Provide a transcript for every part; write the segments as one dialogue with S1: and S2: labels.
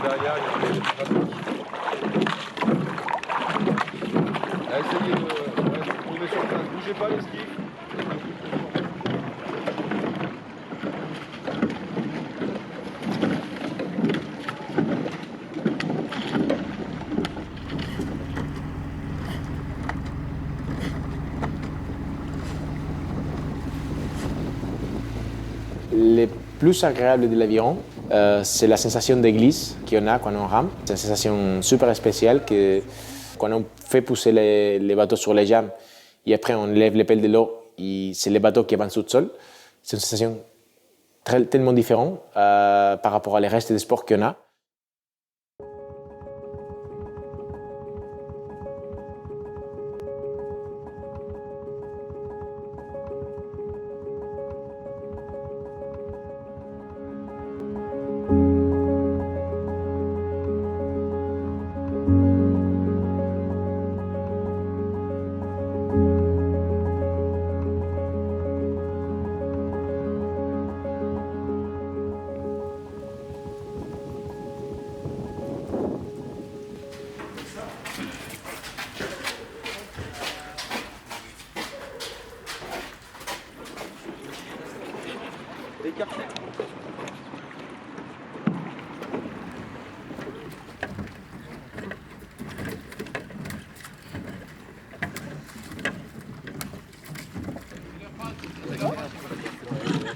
S1: derrière, il y a des trafics. Essayez de se trouver sur place. Bougez pas les skis.
S2: Le plus agréable de l'aviron, c'est la sensation de glisse qu'on a quand on rame. C'est une sensation super spéciale que quand on fait pousser les bateaux sur les jambes et après on lève les pelles de l'eau et c'est les bateaux qui avancent tout seuls. C'est une sensation tellement différente par rapport à les restes des sports qu'on a.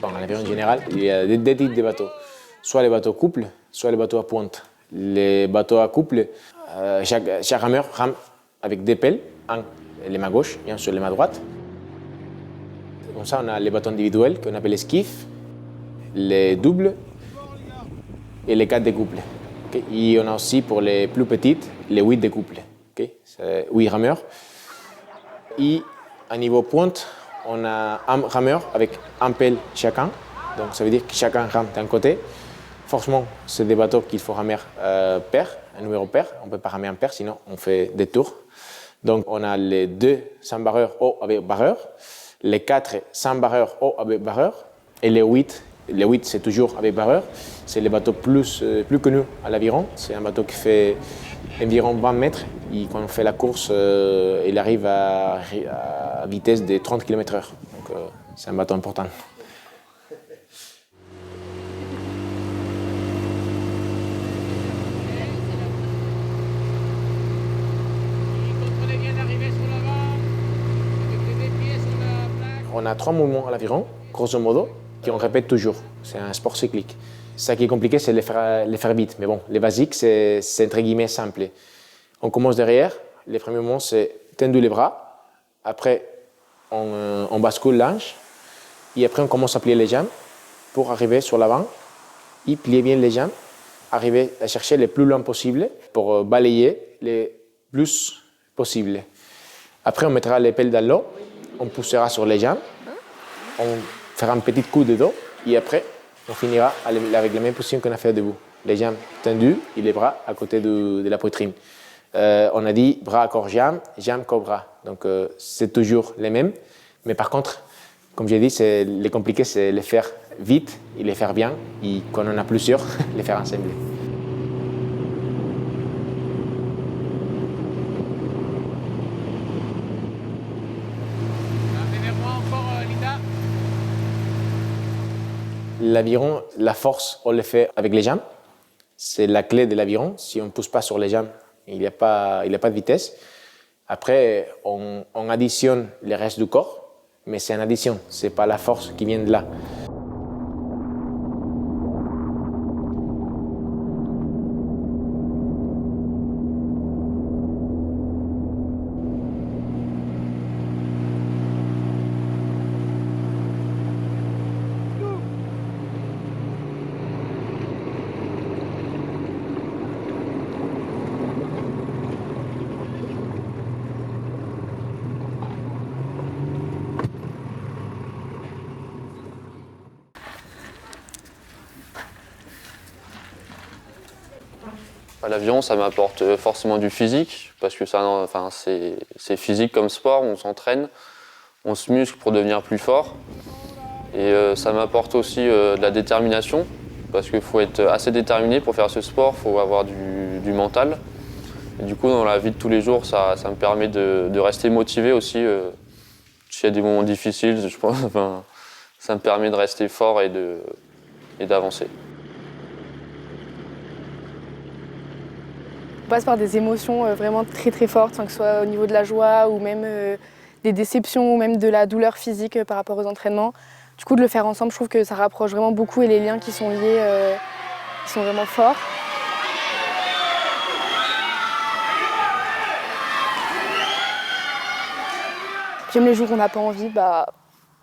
S2: Bon, à l'aviron en général, il y a deux types de bateaux. Soit les bateaux couple, soit les bateaux à pointe. Les bateaux à couple, chaque rameur rame avec deux pelles, un les mains gauche et un sur les mains droite. Comme ça, on a les bateaux individuels qu'on appelle les skiffs, les doubles et les 4 de couple. Okay? Et on a aussi pour les plus petites, les 8 de couple. Okay? C'est 8 rameurs. Et à niveau pointe, on a un rameur avec un pelle chacun. Donc ça veut dire que chacun rame d'un côté. Forcément, c'est des bateaux qu'il faut ramer pair, un numéro pair. On ne peut pas ramer un pair, sinon on fait des tours. Donc on a les 2 sans barreur haut avec barreur, les 4 sans barreur haut avec barreur, et les 8. Les 8, c'est toujours avec barreur. C'est le bateau plus connu à l'aviron. C'est un bateau qui fait environ 20 mètres. Et quand on fait la course, il arrive à vitesse de 30 km/h. Donc c'est un bateau important. On a 3 mouvements à l'aviron, grosso modo, qu'on répète toujours. C'est un sport cyclique. Ce qui est compliqué, c'est les faire vite. Mais bon, les basiques, c'est entre guillemets simple. On commence derrière. Les premiers mouvements, c'est tendre les bras. Après, on bascule l'anche. Et après, on commence à plier les jambes pour arriver sur l'avant. Et plier bien les jambes. Arriver à chercher le plus loin possible pour balayer le plus possible. Après, on mettra les pelles dans l'eau. On poussera sur les jambes, on fera un petit coup de dos et après on finira avec la même position qu'on a fait debout. Les jambes tendues et les bras à côté de la poitrine. On a dit bras corps jambes, jambes corps bras. Donc c'est toujours les mêmes, mais par contre, comme j'ai dit, le compliqué c'est les faire vite et les faire bien et quand on en a plusieurs, les faire ensemble. L'aviron, la force, on le fait avec les jambes. C'est la clé de l'aviron. Si on ne pousse pas sur les jambes, il n'y a pas de vitesse. Après, on additionne le reste du corps, mais c'est une addition. Ce n'est pas la force qui vient de là.
S3: L'aviron, ça m'apporte forcément du physique, parce que c'est physique comme sport, on s'entraîne, on se muscle pour devenir plus fort. Et ça m'apporte aussi de la détermination, parce qu'il faut être assez déterminé pour faire ce sport, il faut avoir du mental. Et du coup, dans la vie de tous les jours, ça me permet de rester motivé aussi. S'il y a des moments difficiles, je pense, enfin, ça me permet de rester fort et d'avancer.
S4: On passe par des émotions vraiment très très fortes, que ce soit au niveau de la joie ou même des déceptions ou même de la douleur physique par rapport aux entraînements. Du coup, de le faire ensemble, je trouve que ça rapproche vraiment beaucoup et les liens qui sont liés ils sont vraiment forts. J'aime les jours où on n'a pas envie,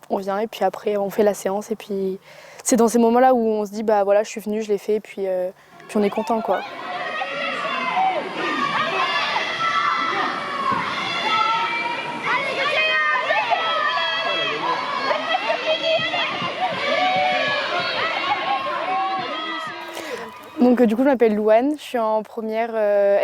S4: on vient et puis après on fait la séance et puis c'est dans ces moments-là où on se dit voilà, je suis venue, je l'ai fait et puis on est content quoi. Donc du coup je m'appelle Louane, je suis en première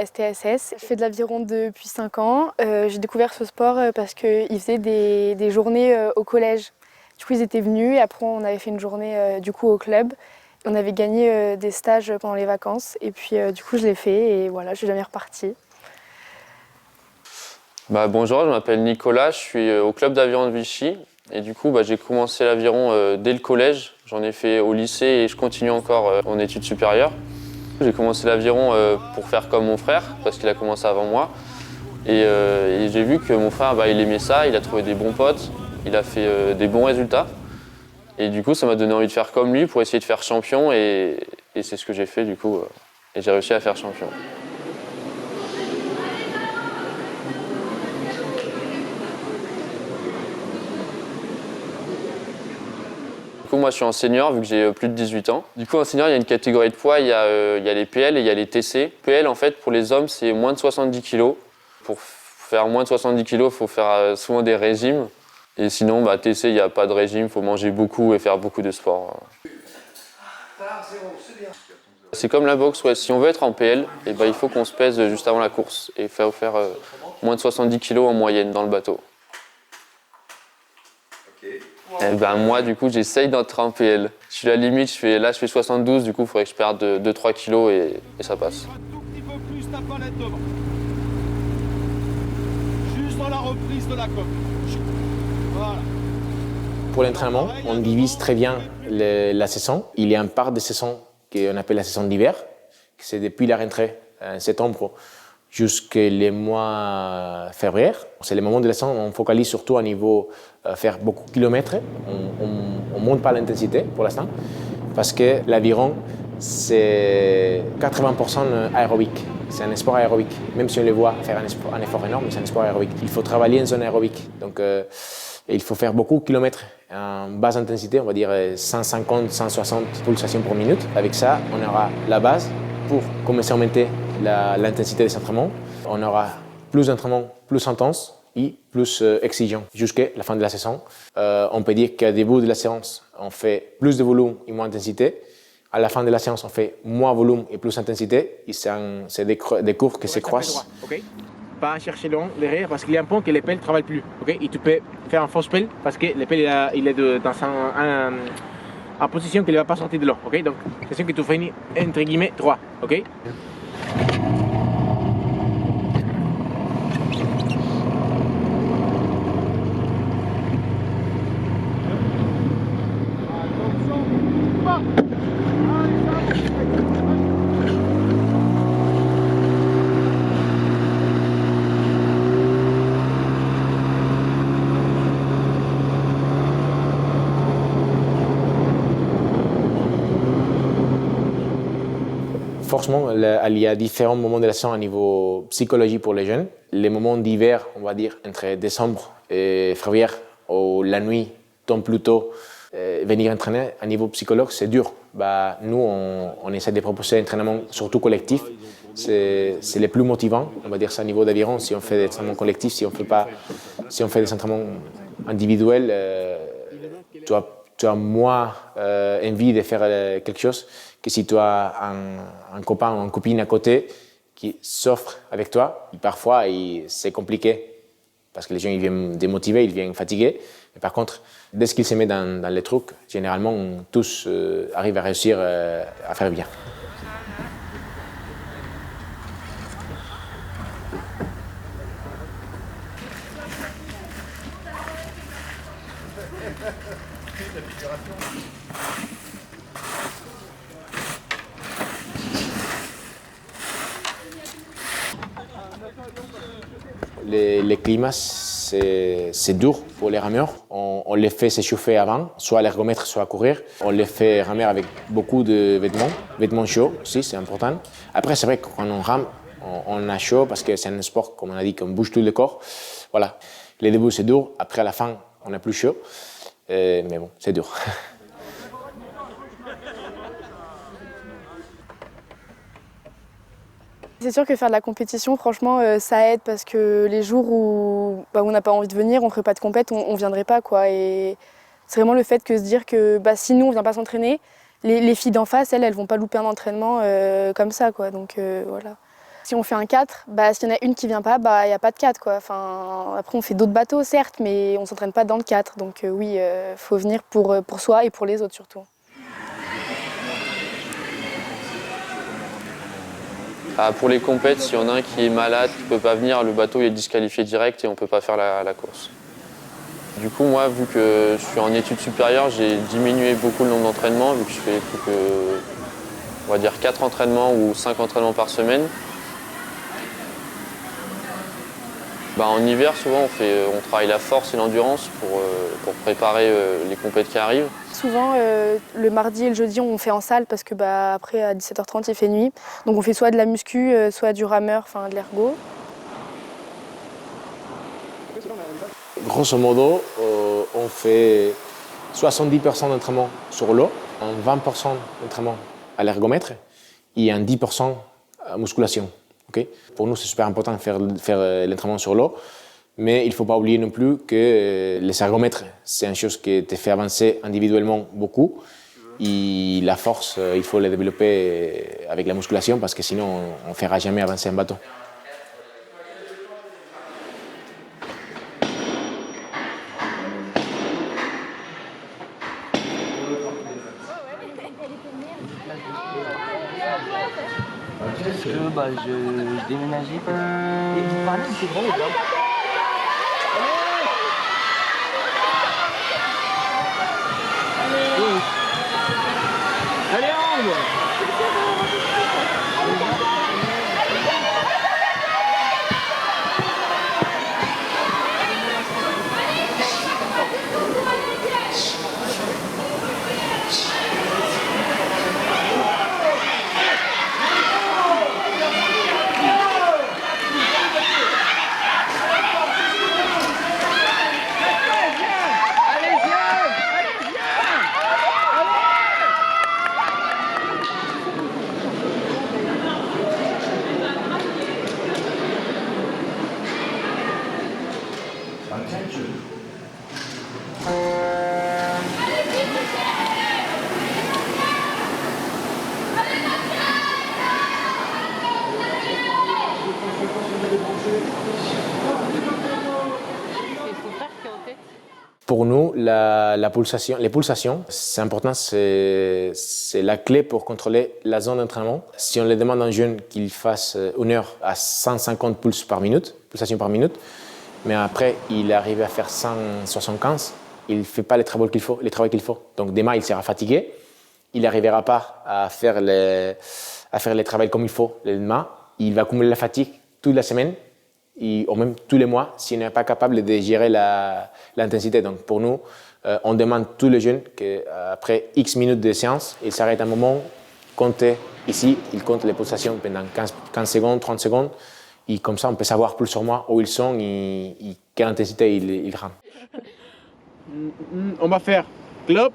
S4: STSS. Je fais de l'aviron depuis 5 ans. J'ai découvert ce sport parce qu'ils faisaient des journées au collège. Du coup ils étaient venus et après on avait fait une journée du coup au club. On avait gagné des stages pendant les vacances et puis du coup je l'ai fait et voilà, je suis jamais repartie.
S3: Bonjour, je m'appelle Nicolas, je suis au club d'aviron de Vichy. Et du coup, j'ai commencé l'aviron dès le collège. J'en ai fait au lycée et je continue encore en études supérieures. J'ai commencé l'aviron pour faire comme mon frère, parce qu'il a commencé avant moi. Et j'ai vu que mon frère, il aimait ça, il a trouvé des bons potes, il a fait des bons résultats. Et du coup, ça m'a donné envie de faire comme lui pour essayer de faire champion. Et c'est ce que j'ai fait du coup. Et j'ai réussi à faire champion. Du coup, moi, je suis en senior vu que j'ai plus de 18 ans. Du coup, en senior, il y a une catégorie de poids, il y a les PL et il y a les TC. PL, en fait, pour les hommes, c'est moins de 70 kg. Pour faire moins de 70 kg, il faut faire souvent des régimes. Et sinon, TC, il n'y a pas de régime, il faut manger beaucoup et faire beaucoup de sport. C'est comme la boxe, ouais. Si on veut être en PL, il faut qu'on se pèse juste avant la course et faire moins de 70 kg en moyenne dans le bateau. Moi, du coup, j'essaye d'entrer en PL. Je suis à la limite, je fais 72, du coup, il faudrait que je perde 2-3 kilos et ça passe.
S1: Un tout petit peu plus ta palette devant. Juste dans la reprise de la coque. Voilà.
S2: Pour l'entraînement, on divise très bien la saison. Il y a une part de saison qu'on appelle la saison d'hiver. C'est depuis la rentrée, en septembre, jusqu'au mois février. C'est le moment de la saison où on focalise surtout à niveau faire beaucoup de kilomètres. On ne monte pas l'intensité pour l'instant parce que l'aviron, c'est 80% aérobique. C'est un sport aérobique. Même si on le voit faire un effort énorme, c'est un sport aérobique. Il faut travailler en zone aérobique. Donc, il faut faire beaucoup de kilomètres en basse intensité, on va dire 150, 160 pulsations par minute. Avec ça, on aura la base pour commencer à augmenter l'intensité des entraînements. On aura plus d'entraînements plus intenses et plus exigeants jusqu'à la fin de la saison. On peut dire qu'au début de la séance, on fait plus de volume et moins d'intensité. À la fin de la séance, on fait moins volume et plus d'intensité. Et c'est des courbes qui se croisent.
S5: Okay. Pas chercher le long derrière parce qu'il y a un point que les pelles ne travaillent plus. Okay? Et tu peux faire un fausse pelle parce que les pelles il est dans en position qu'il ne va pas sortir de l'eau. Okay? Donc, c'est sûr que tu finis entre guillemets droit. Okay?
S2: Forcément, il y a différents moments de la saison à niveau psychologie pour les jeunes. Les moments d'hiver, on va dire, entre décembre et février, où la nuit tombe plus tôt, venir entraîner à niveau psychologue, c'est dur. Nous, on essaie de proposer un entraînement surtout collectif. C'est le plus motivant, on va dire ça, au niveau d'aviron. Si on fait des entraînements collectifs, si on fait des entraînements individuels, tu as moins envie de faire quelque chose que si tu as un copain ou une copine à côté qui s'offre avec toi. Et parfois, c'est compliqué parce que les gens ils viennent démotivés, ils viennent fatigués. Et par contre, dès qu'il se met dans les trucs, généralement, tous arrivent à réussir à faire bien. Les climats, c'est dur pour les rameurs. On les fait s'échauffer avant, soit à l'ergomètre, soit à courir. On les fait ramer avec beaucoup de vêtements chauds aussi, c'est important. Après, c'est vrai que quand on rame, on a chaud parce que c'est un sport, comme on a dit, qu'on bouge tout le corps. Voilà. Les débuts, c'est dur. Après, à la fin, on a plus chaud. Mais bon, c'est dur.
S4: C'est sûr que faire de la compétition, franchement, ça aide parce que les jours où on n'a pas envie de venir, on ne ferait pas de compète, on ne viendrait pas, quoi. Et c'est vraiment le fait que se dire que si nous, on ne vient pas s'entraîner, les filles d'en face, elles ne vont pas louper un entraînement comme ça, quoi. Donc voilà. Si on fait un 4, s'il y en a une qui ne vient pas, il n'y a pas de 4, quoi. Enfin, après, on fait d'autres bateaux, certes, mais on ne s'entraîne pas dans le 4. Donc oui, il faut venir pour soi et pour les autres surtout.
S3: Pour les compètes, s'il y en a un qui est malade, qui ne peut pas venir, le bateau il est disqualifié direct et on ne peut pas faire la course. Du coup, moi, vu que je suis en études supérieures, j'ai diminué beaucoup le nombre d'entraînements, vu que je fais plus que, on va dire, 4 entraînements ou 5 entraînements par semaine. En hiver, souvent, on travaille la force et l'endurance pour préparer les compètes qui arrivent.
S4: Souvent, le mardi et le jeudi, on fait en salle parce que après, à 17h30, il fait nuit. Donc on fait soit de la muscu, soit du rameur, enfin de l'ergo.
S2: Grosso modo, on fait 70% d'entraînement sur l'eau, 20% d'entraînement à l'ergomètre et un 10% à musculation. Okay? Pour nous, c'est super important de faire l'entraînement sur l'eau, mais il ne faut pas oublier non plus que les ergomètres, c'est une chose qui te fait avancer individuellement beaucoup. Et la force, il faut la développer avec la musculation parce que sinon, on ne fera jamais avancer un bateau.
S6: Parce que je déménageais pas. Et vous parlez, c'est bon les gars. Allez, Ambre.
S2: Pour nous, les pulsations, c'est important, c'est la clé pour contrôler la zone d'entraînement. Si on lui demande à un jeune qu'il fasse 1 heure à 150 pulsations par minute, mais après il arrive à faire 175, il ne fait pas le travail qu'il faut. Donc demain, il sera fatigué, il n'arrivera pas à faire le travail comme il faut le lendemain, il va accumuler la fatigue toute la semaine, ou même tous les mois s'il n'est pas capable de gérer l'intensité. Donc pour nous, on demande tous les jeunes qu'après X minutes de séance, ils s'arrêtent un moment, comptent ici, ils comptent les pulsations pendant 15 secondes, 30 secondes, et comme ça on peut savoir plus sur moi où ils sont et quelle intensité ils rament.
S5: On va faire club,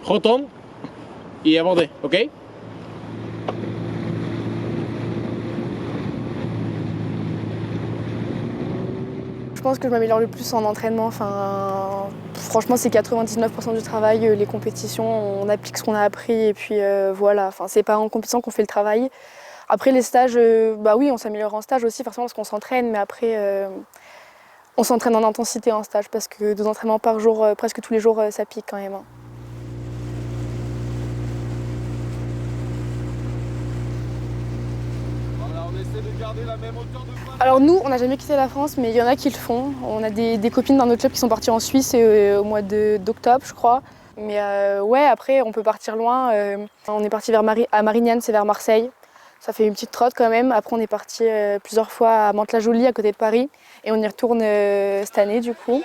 S5: rotonde et aborder, ok?
S4: Je pense que je m'améliore le plus en entraînement. Enfin, franchement, c'est 99% du travail, les compétitions, on applique ce qu'on a appris et puis voilà. Enfin, c'est pas en compétition qu'on fait le travail. Après les stages, oui, on s'améliore en stage aussi, forcément parce qu'on s'entraîne, mais après On s'entraîne en intensité en stage parce que 2 entraînements par jour, presque tous les jours, ça pique quand même.
S1: Voilà, on essaie de garder la même hauteur de pas.
S4: Alors nous, on n'a jamais quitté la France, mais il y en a qui le font. On a des copines dans notre club qui sont parties en Suisse au mois d'octobre, je crois. Mais ouais, après, on peut partir loin. On est parti à Marignane, c'est vers Marseille. Ça fait une petite trotte quand même. Après, on est parti plusieurs fois à Mantes-la-Jolie, à côté de Paris. Et on y retourne cette année, du coup.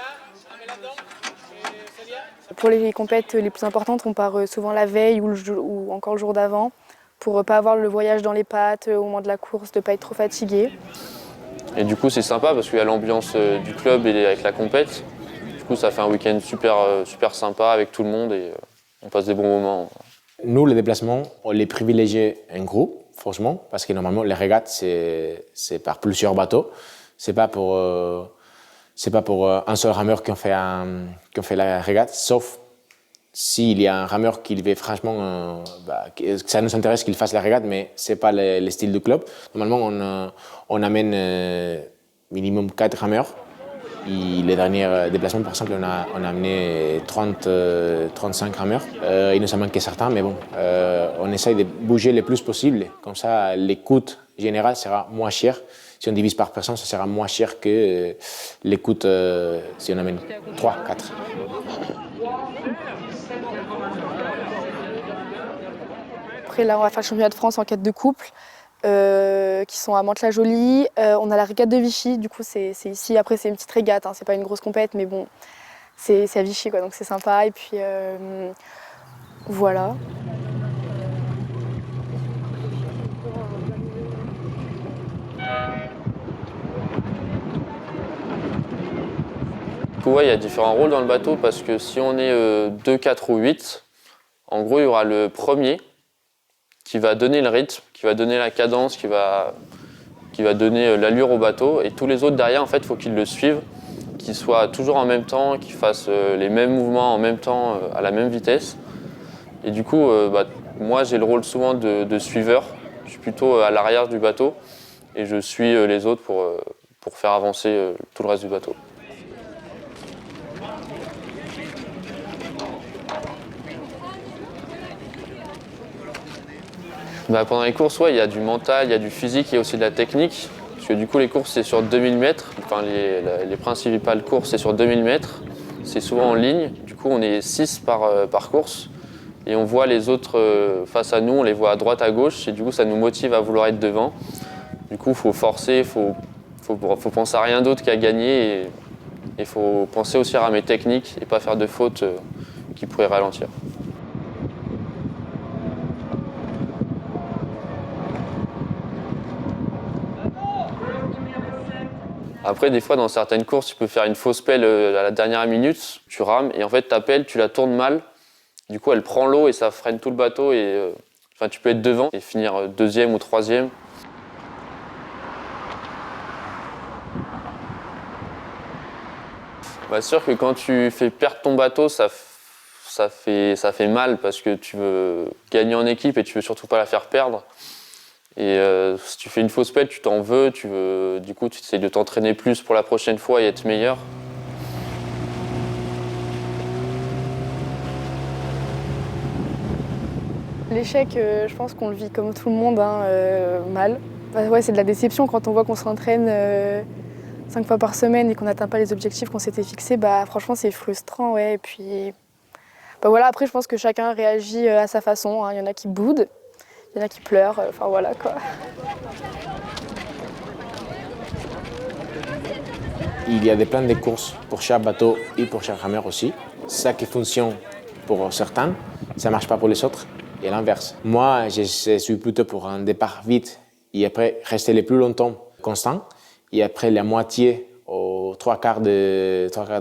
S4: Pour les compètes les plus importantes, on part souvent la veille ou encore le jour d'avant pour ne pas avoir le voyage dans les pattes au moment de la course, de ne pas être trop fatigué.
S3: Et du coup, c'est sympa parce qu'il y a l'ambiance du club et avec la compète. Du coup, ça fait un week-end super sympa avec tout le monde et on passe des bons moments.
S2: Nous, les déplacements, on les privilégie en groupe, franchement, parce que normalement, les régates, c'est par plusieurs bateaux. C'est pas pour un seul rameur qui fait la régate, sauf s'il y a un rameur qui veut franchement, que ça nous intéresse qu'il fasse la régate, mais c'est pas le style du club. Normalement, on amène minimum 4 rameurs. Et les derniers déplacements, par exemple, on a amené 35 rameurs. Il nous en manque certains, mais bon, on essaye de bouger le plus possible. Comme ça, les coûts généraux sera moins cher. Si on divise par personne, ça sera moins cher que les coûts si on amène 3, 4.
S4: Après, là, on va faire le championnat de France en quête de couple, qui sont à Mantes-la-Jolie. On a la régate de Vichy, du coup, c'est ici. Après, c'est une petite régate, hein, c'est pas une grosse compète, mais bon, c'est à Vichy, quoi, donc c'est sympa. Et puis, voilà.
S3: Du coup, ouais, il y a différents rôles dans le bateau parce que si on est 2, 4 ou 8, en gros, il y aura le premier qui va donner le rythme, qui va donner la cadence, qui va donner l'allure au bateau. Et tous les autres derrière, en fait, il faut qu'ils le suivent, qu'ils soient toujours en même temps, qu'ils fassent les mêmes mouvements en même temps, à la même vitesse. Et du coup, moi, j'ai le rôle souvent de suiveur. Je suis plutôt à l'arrière du bateau et je suis les autres pour faire avancer tout le reste du bateau. Pendant les courses, ouais, il y a du mental, il y a du physique, il y a aussi de la technique. Parce que du coup, les courses, c'est sur 2000 mètres. Enfin, les principales courses, c'est sur 2000 mètres. C'est souvent en ligne. Du coup, on est 6 par course. Et on voit les autres face à nous, on les voit à droite, à gauche. Et du coup, ça nous motive à vouloir être devant. Du coup, il faut forcer, il faut penser à rien d'autre qu'à gagner. Et il faut penser aussi à ramer technique et pas faire de fautes qui pourraient ralentir. Après, des fois, dans certaines courses, tu peux faire une fausse pelle à la dernière minute, tu rames, et en fait, ta pelle, tu la tournes mal. Du coup, elle prend l'eau et ça freine tout le bateau. Et, tu peux être devant et finir deuxième ou troisième. C'est sûr que quand tu fais perdre ton bateau, ça fait mal parce que tu veux gagner en équipe et tu veux surtout pas la faire perdre. Et si tu fais une fausse pelle, tu t'en veux, du coup tu essaies de t'entraîner plus pour la prochaine fois et être meilleur.
S4: L'échec, je pense qu'on le vit comme tout le monde, hein, mal. Ouais, c'est de la déception quand on voit qu'on s'entraîne 5 fois par semaine et qu'on n'atteint pas les objectifs qu'on s'était fixés. Franchement, c'est frustrant, ouais. Et puis, voilà, après, je pense que chacun réagit à sa façon, hein. Il y en a qui boudent. Il y en a qui pleurent, voilà quoi.
S2: Il y a des plans de courses pour chaque bateau et pour chaque rameur aussi. Ça qui fonctionne pour certains, ça ne marche pas pour les autres et l'inverse. Moi, je suis plutôt pour un départ vite et après rester le plus longtemps constant. Et après la moitié aux 3/4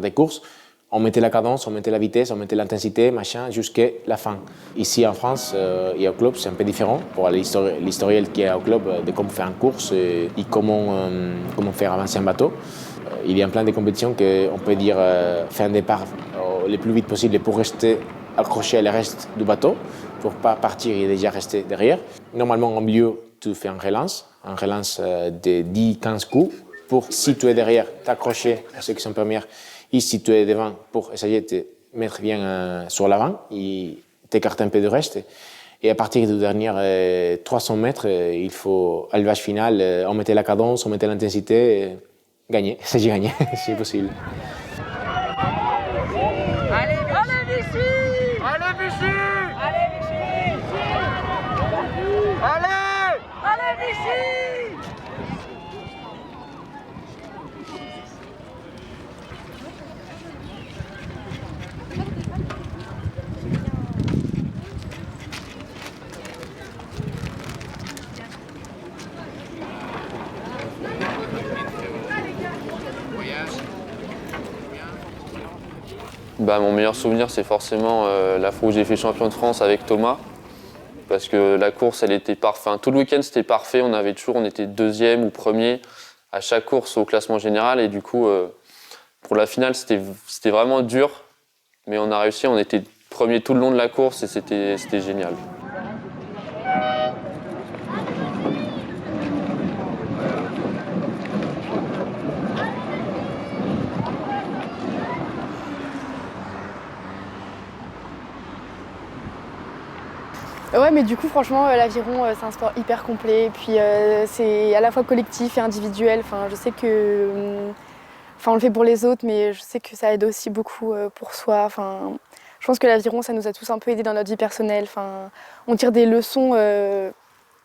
S2: des courses, on mettait la cadence, on mettait la vitesse, on mettait l'intensité, machin, jusqu'à la fin. Ici en France et au club, c'est un peu différent pour l'historiel qui est au club de comment faire une course et comment faire avancer un bateau. Il y a plein de compétitions qu'on peut dire faire un départ le plus vite possible pour rester accroché à le reste du bateau, pour ne pas partir et déjà rester derrière. Normalement, au milieu, tu fais un relance de 10-15 coups. pour, si tu es derrière, t'accrocher à ceux qui sont premières. Et si tu es devant, pour essayer de te mettre bien sur l'avant et t'écarter un peu du reste. Et à partir du dernier 300 mètres, il faut, à l'élevage final, on mettait la cadence, on mettait l'intensité, gagner, j'ai gagné, c'est possible.
S7: Allez Vichy! Allez Vichy! Allez Vichy! Allez! Allez Vichy!
S3: Bah, mon meilleur souvenir, c'est forcément la fois où j'ai fait champion de France avec Thomas. Parce que la course, elle était parfaite. Enfin, tout le week-end, c'était parfait. On était deuxième ou premier à chaque course au classement général. Et du coup, pour la finale, c'était vraiment dur. Mais on a réussi, on était premier tout le long de la course et c'était génial.
S4: Ouais, mais du coup, franchement, l'aviron, c'est un sport hyper complet. Et puis, c'est à la fois collectif et individuel. Enfin, je sais que, on le fait pour les autres, mais je sais que ça aide aussi beaucoup pour soi. Enfin, je pense que l'aviron, ça nous a tous un peu aidés dans notre vie personnelle. Enfin, on tire des leçons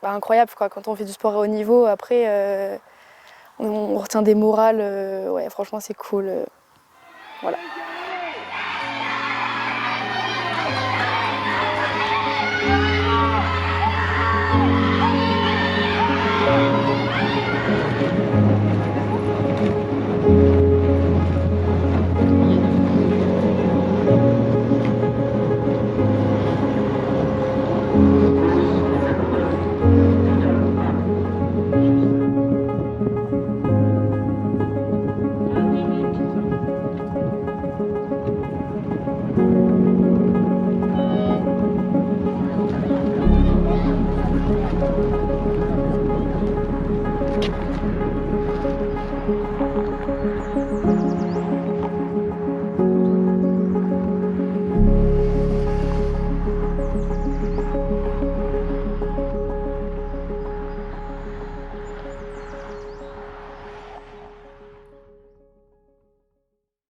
S4: incroyables, quoi. Quand on fait du sport à haut niveau, après, on retient des morales. Ouais, franchement, c'est cool. Voilà.